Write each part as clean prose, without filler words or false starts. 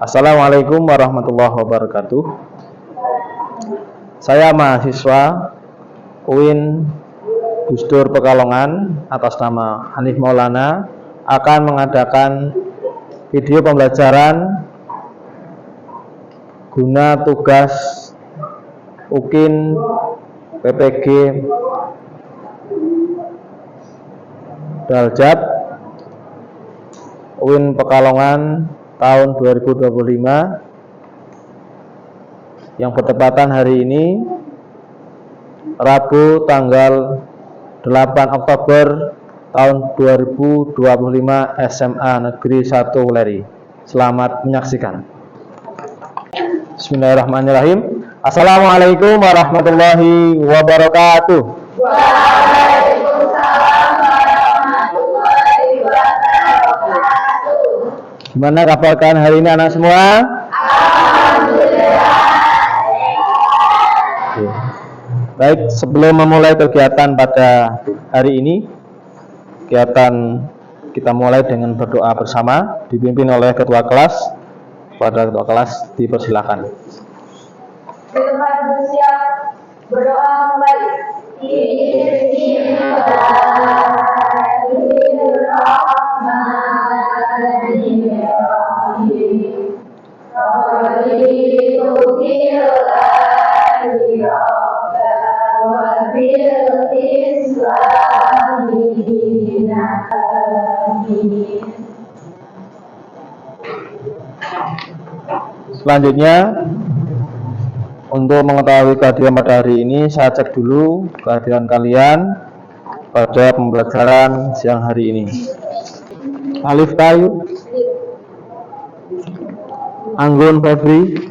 Assalamualaikum warahmatullahi wabarakatuh. Saya mahasiswa UIN Gusdur Pekalongan atas nama Hanif Maulana akan mengadakan video pembelajaran guna tugas UKIN PPG Daljab UIN Pekalongan tahun 2025 yang bertepatan hari ini Rabu tanggal 8 Oktober tahun 2025 SMA Negeri 1 Weleri. Selamat menyaksikan. Bismillahirrahmanirrahim. Assalamualaikum warahmatullahi wabarakatuh. Waalaikumsalam warahmatullahi wabarakatuh. Gimana kabar kalian hari ini anak semua? Alhamdulillah. Oke. Baik, sebelum memulai kegiatan pada hari ini, kegiatan kita mulai dengan berdoa bersama dipimpin oleh ketua kelas. Pada ketua kelas dipersilakan. Ketua bersiap berdoa mulai. Selanjutnya, untuk mengetahui kehadiran pada hari ini, saya cek dulu kehadiran kalian pada pembelajaran siang hari ini. Alif Kayu, Anggun Febri,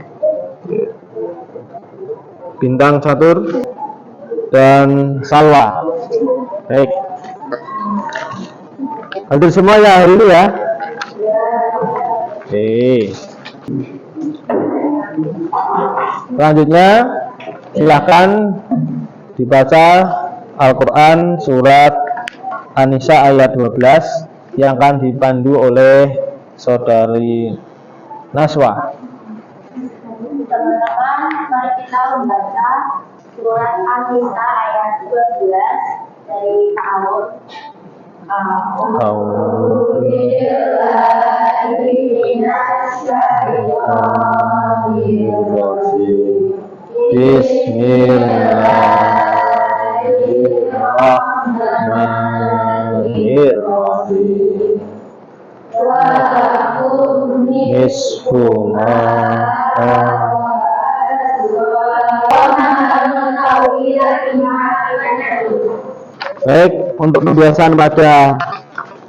Bintang Catur, dan Salwa. Baik. Hadir semua ya hari ini ya. Oke. Selanjutnya silahkan dibaca Al-Quran surat An-Nisa ayat 12 yang akan dipandu oleh saudari Naswa. Teman-teman, mari kita membaca surat An-Nisa ayat 12 dari Ta'awun. Bismillahirrahmanirrahim. Baik, untuk pembiasaan pada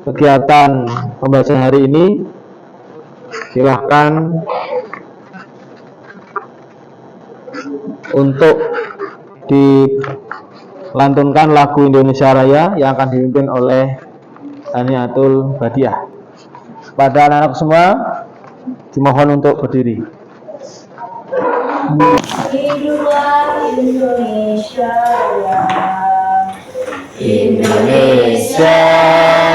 kegiatan pembelajaran hari ini, silahkan untuk dilantunkan lagu Indonesia Raya yang akan dipimpin oleh Taniatul Badiah. Pada anak-anak semua, dimohon untuk berdiri. Hiduplah Indonesia Raya. Indonesia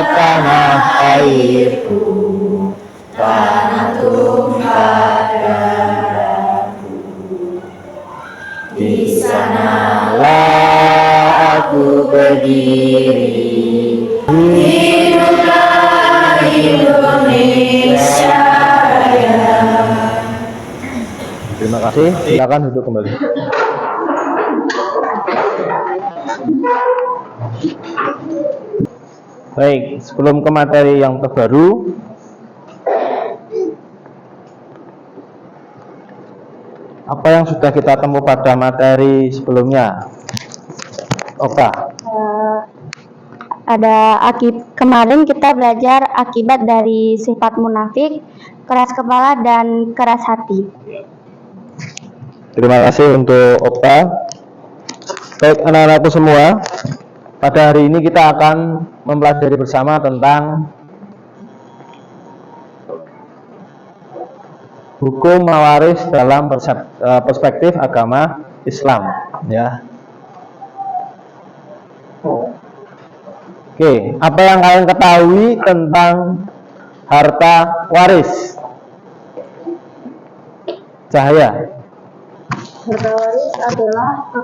tanah airku, tanah tumpah darahku. Di sanalah aku berdiri. Hiduplah Indonesia Raya. Terima kasih. Silakan duduk kembali. Baik, sebelum ke materi yang terbaru, apa yang sudah kita temui pada materi sebelumnya? Oka. Kemarin kita belajar akibat dari sifat munafik, keras kepala dan keras hati. Terima kasih untuk Oka. Baik anak-anakku semua, pada hari ini kita akan mempelajari bersama tentang hukum mawaris dalam perspektif agama Islam, ya. Oke, apa yang kalian ketahui tentang harta waris? Cahaya. Harta waris adalah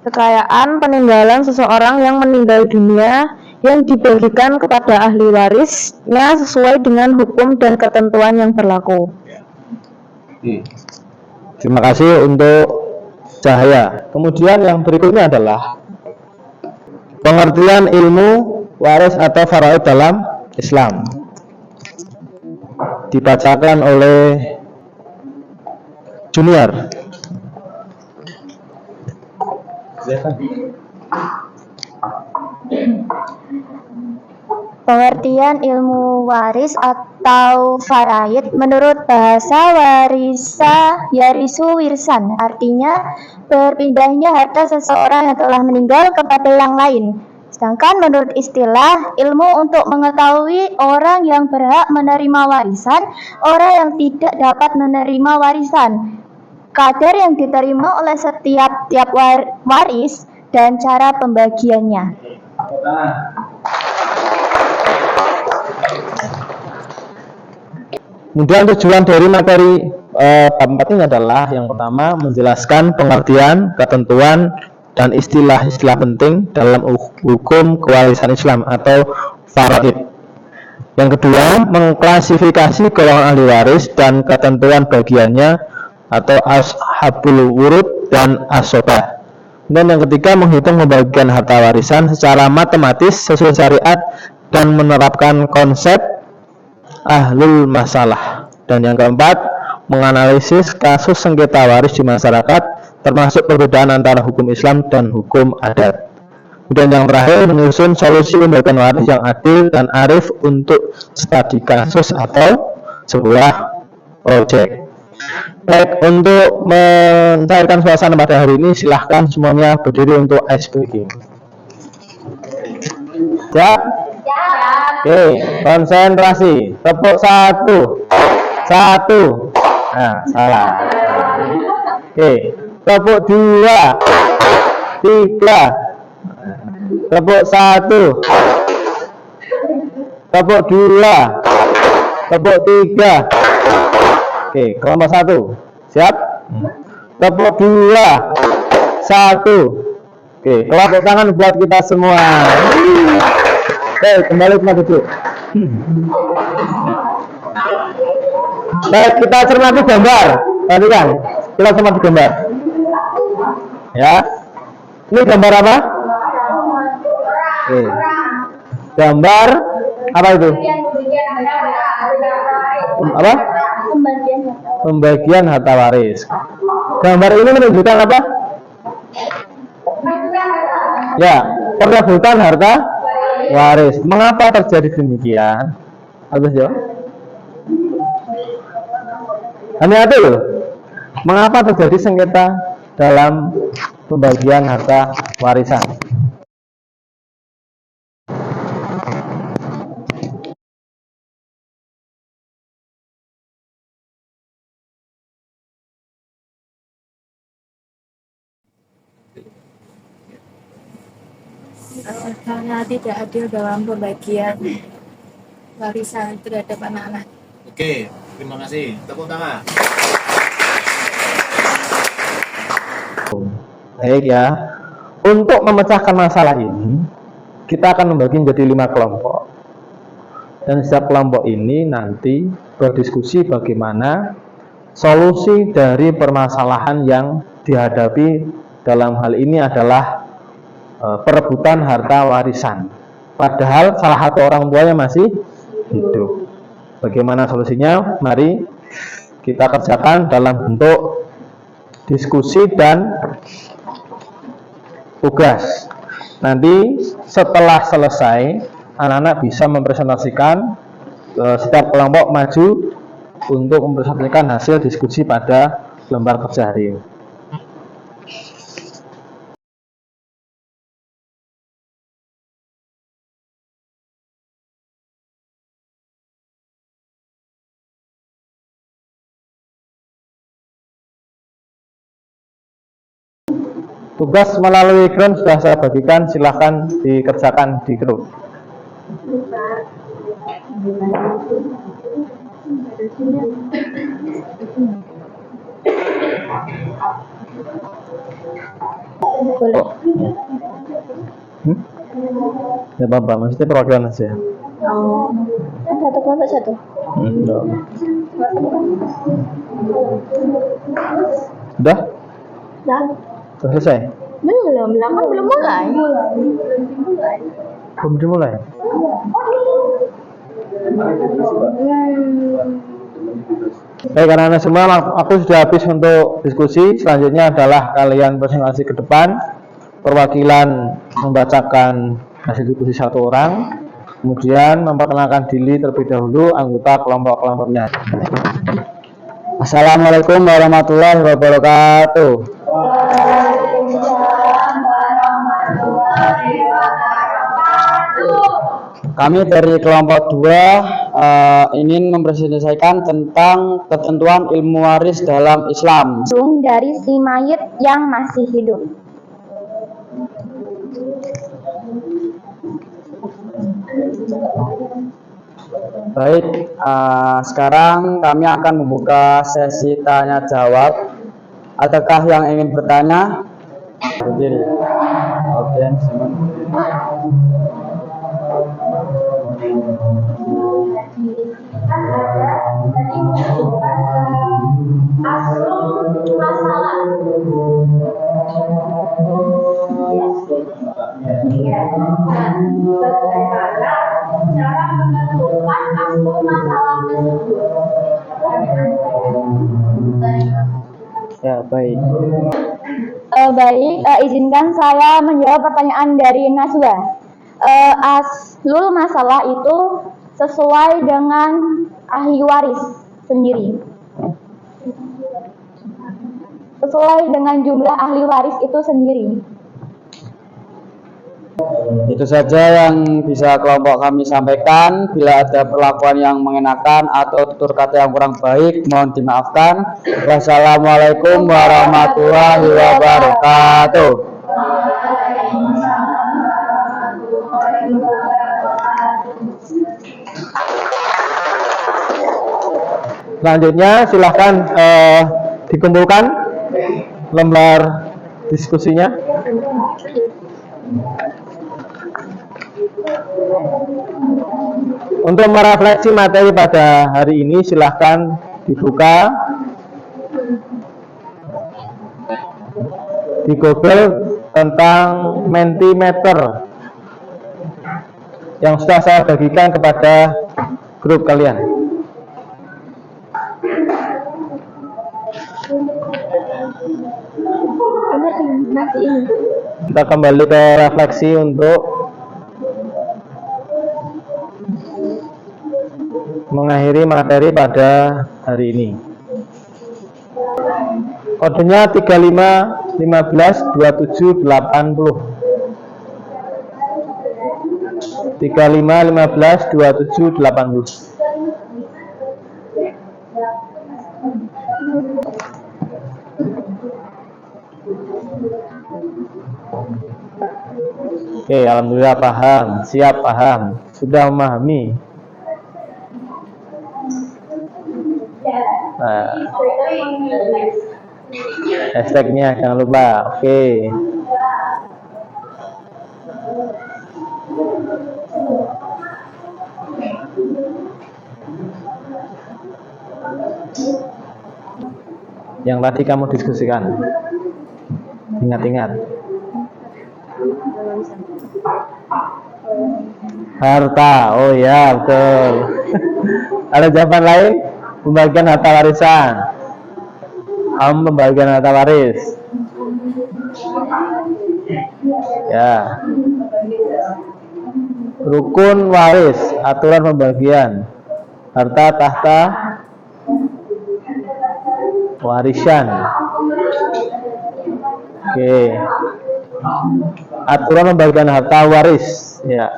kekayaan peninggalan seseorang yang meninggal dunia yang dibagikan kepada ahli warisnya sesuai dengan hukum dan ketentuan yang berlaku. Terima kasih untuk Cahaya. Kemudian yang berikutnya adalah pengertian ilmu waris atau faraid dalam Islam. Dibacakan oleh Junior. Pengertian ilmu waris atau faraid menurut bahasa warisa yarisu wirsan, artinya berpindahnya harta seseorang yang telah meninggal kepada yang lain. Sedangkan menurut istilah ilmu untuk mengetahui orang yang berhak menerima warisan, orang yang tidak dapat menerima warisan, kadar yang diterima oleh setiap waris, dan cara pembagiannya. Kemudian tujuan dari materi bab 4 ini adalah yang pertama menjelaskan pengertian, ketentuan, dan istilah-istilah penting dalam hukum kewarisan Islam atau faraid. Yang kedua, mengklasifikasi golongan ahli waris dan ketentuan bagiannya atau ashabul wurud dan asobah. Dan yang ketiga, menghitung pembagian harta warisan secara matematis sesuai syariat dan menerapkan konsep ahlul masalah. Dan yang keempat, menganalisis kasus sengketa waris di masyarakat termasuk perbedaan antara hukum Islam dan hukum adat. Dan yang terakhir, menyusun solusi pembagian waris yang adil dan arif untuk studi kasus atau sebuah proyek. Baik, untuk mencairkan suasana pada hari ini, silahkan semuanya berdiri untuk ice breaking. Siap? Oke, konsentrasi. Tepuk satu. Nah, salah. Oke, tepuk 2, 3. Tepuk 1. Tepuk 2. Tepuk 3. Oke, kelompok 1. Siap? Tepuk 2. 1. Oke, tepuk tangan buat kita semua. Oke, kembali ke duduk. Baik, kita cermati gambar. Perhatikan, kita cermati gambar. Ya, ini gambar apa? Oke. Gambar apa itu? Apa? Pembagian harta waris. Gambar ini menunjukkan apa? Ya, perebutan harta waris. Mengapa terjadi demikian? Habis jawab. Hati-hati loh. Mengapa terjadi sengketa dalam pembagian harta warisan? Karena tidak adil dalam pembagian warisan terhadap anak-anak. Oke, terima kasih. Tepuk tangan. Baik ya. Untuk memecahkan masalah ini, kita akan membagi menjadi 5 kelompok. Dan setiap kelompok ini nanti berdiskusi bagaimana solusi dari permasalahan yang dihadapi dalam hal ini adalah perebutan harta warisan. Padahal salah satu orang tuanya masih hidup. Bagaimana solusinya? Mari kita kerjakan dalam bentuk diskusi dan tugas. Nanti setelah selesai, anak-anak bisa mempresentasikan, setiap kelompok maju untuk mempresentasikan hasil diskusi pada lembar kerja hari ini. Tugas melalui ground sudah saya bagikan, silahkan dikerjakan di grup. Boleh. Ya apa-apa, maksudnya perwakilan aja. Oh. Satu kelompok satu. Enggak. Sudah? Nah, Sudah selesai? belum kan belum mulai. Belum dimulai? Baik, karena anda semua, aku sudah habis untuk diskusi. Selanjutnya adalah kalian presentasi ke depan. Perwakilan membacakan hasil diskusi satu orang, kemudian memperkenalkan diri terlebih dahulu anggota kelompok-kelompoknya. Assalamualaikum warahmatullahi wabarakatuh. Kami dari kelompok 2 ingin mempresentasikan tentang ketentuan ilmu waris dalam Islam. Dari si mayit yang masih hidup. Baik, sekarang kami akan membuka sesi tanya jawab. Adakah yang ingin bertanya? Berdiri. Oke, Cara menentukan asal masalah tersebut. ya baik. Baik, izinkan saya menjawab pertanyaan dari Naswa. Aslul masalah itu sesuai dengan ahli waris sendiri. Sesuai dengan jumlah ahli waris itu sendiri. Itu saja yang bisa kelompok kami sampaikan. Bila ada perlakuan yang mengenakan atau tutur kata yang kurang baik, mohon dimaafkan. Wassalamualaikum warahmatullahi wabarakatuh. Selanjutnya silahkan dikumpulkan lembar diskusinya. Untuk merefleksi materi pada hari ini silahkan dibuka di Google tentang Mentimeter yang sudah saya bagikan kepada grup kalian. Kita kembali ke refleksi untuk mengakhiri materi pada hari ini. Kodenya 35 15 27 80. 35 15 27 80. Oke, alhamdulillah paham, siap paham, sudah memahami. Nah, hashtagnya jangan lupa. Oke. Yang tadi kamu diskusikan, ingat-ingat. Harta, oh ya betul. Ada jawaban lain? Pembagian harta warisan. Pembagian harta waris. Ya. Rukun waris, aturan pembagian harta tahta warisan. Oke. Aturan pembagian harta waris. Ya.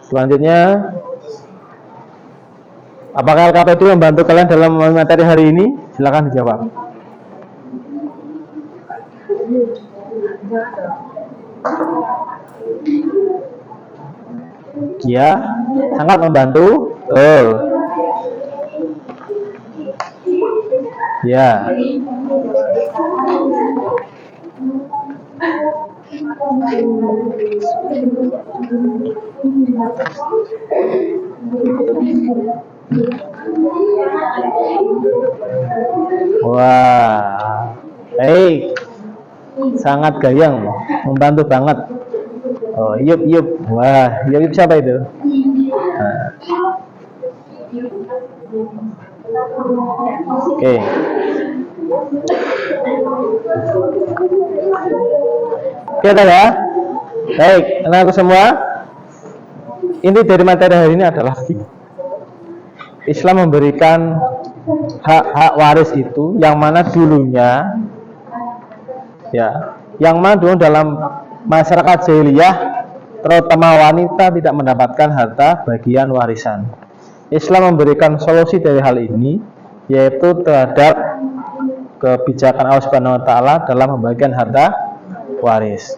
Selanjutnya, apakah LKPD membantu kalian dalam materi hari ini? Silakan dijawab. Ya, sangat membantu. Oh. Ya. Wah. Baik. Sangat gayang, membantu banget. Oh, Yup. Wah, Yup siapa itu? Nah. Oke. Oke, ya. Baik, anak-anakku semua. Inti dari materi hari ini adalah Islam memberikan hak waris itu yang mana dulunya yang mana dulu dalam masyarakat jahiliyah terutama wanita tidak mendapatkan harta bagian warisan. Islam memberikan solusi dari hal ini, yaitu terhadap kebijakan Allah Subhanahu wa taala dalam membagikan harta waris.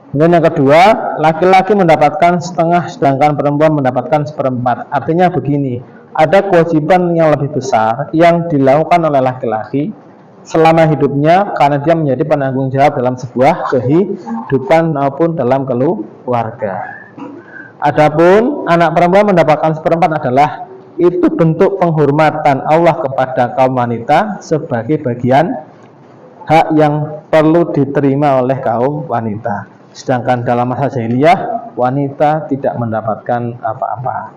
Kemudian yang kedua, laki-laki mendapatkan setengah sedangkan perempuan mendapatkan seperempat. Artinya begini, ada kewajiban yang lebih besar yang dilakukan oleh laki-laki selama hidupnya karena dia menjadi penanggung jawab dalam sebuah kehidupan maupun dalam keluarga. Adapun anak perempuan mendapatkan seperempat adalah itu bentuk penghormatan Allah kepada kaum wanita sebagai bagian hak yang perlu diterima oleh kaum wanita. Sedangkan dalam masa jahiliyah wanita tidak mendapatkan apa-apa.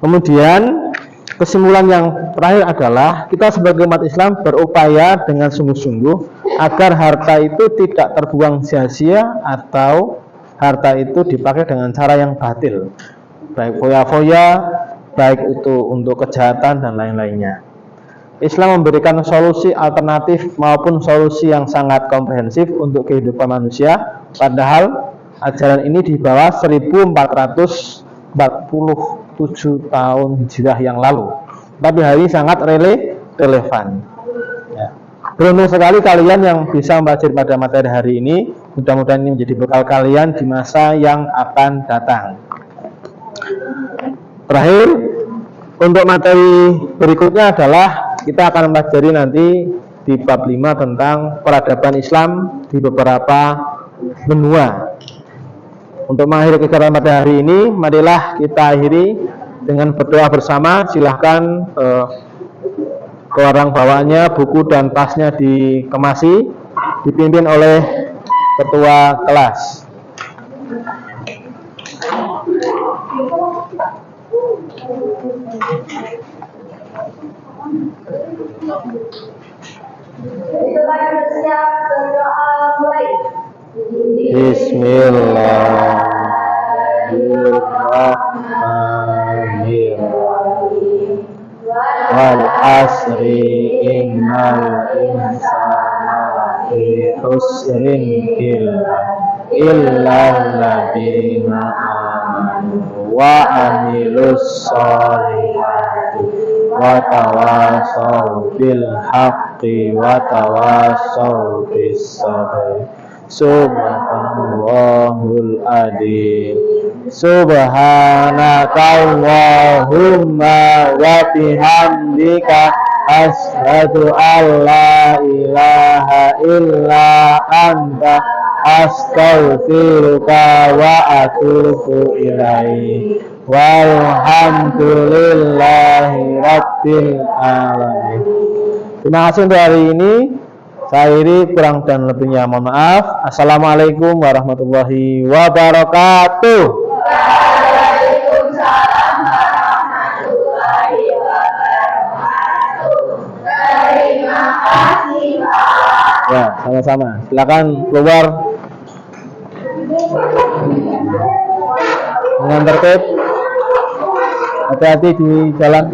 Kemudian kesimpulan yang terakhir adalah kita sebagai umat Islam berupaya dengan sungguh-sungguh agar harta itu tidak terbuang sia-sia atau harta itu dipakai dengan cara yang batil, baik foya-foya, baik itu untuk kejahatan dan lain-lainnya. Islam memberikan solusi alternatif maupun solusi yang sangat komprehensif untuk kehidupan manusia, padahal ajaran ini di bawah 1447 tahun Hijriah yang lalu, tapi hari ini sangat relevan. Beruntung sekali kalian yang bisa membaca pada materi hari ini. Mudah-mudahan ini menjadi bekal kalian di masa yang akan datang. Terakhir, untuk materi berikutnya adalah kita akan mempelajari nanti di bab 5 tentang peradaban Islam di beberapa benua. Untuk mengakhiri kegiatan materi hari ini, marilah kita akhiri dengan berdoa bersama. Silahkan ke orang bawaannya buku dan tasnya dikemasi, dipimpin oleh ketua kelas. Bersiap berdoa mulai. Bismillahirrahmanirrahim. Wal asri innal insana lafi khusrin illa alladziina aamanu wa amilus sholihati wa tawassaw bil haqqi wa tawassaw bis sabr. Subhanallahul adzim. Subhanakallahumma wa bihamdika asyhadu an la ilaha illa anta astaghfiruka wa atubu ilaik. Walhamdulillahi rabbil alamin. Terima kasih untuk hari ini. Saya akhiri, kurang dan lebihnya mohon maaf. Assalamualaikum warahmatullahi wabarakatuh. Waalaikumsalam warahmatullahi wabarakatuh. Terima kasih, Pak. Ya, sama-sama. Silakan keluar dengan tertib. Hati-hati di jalan.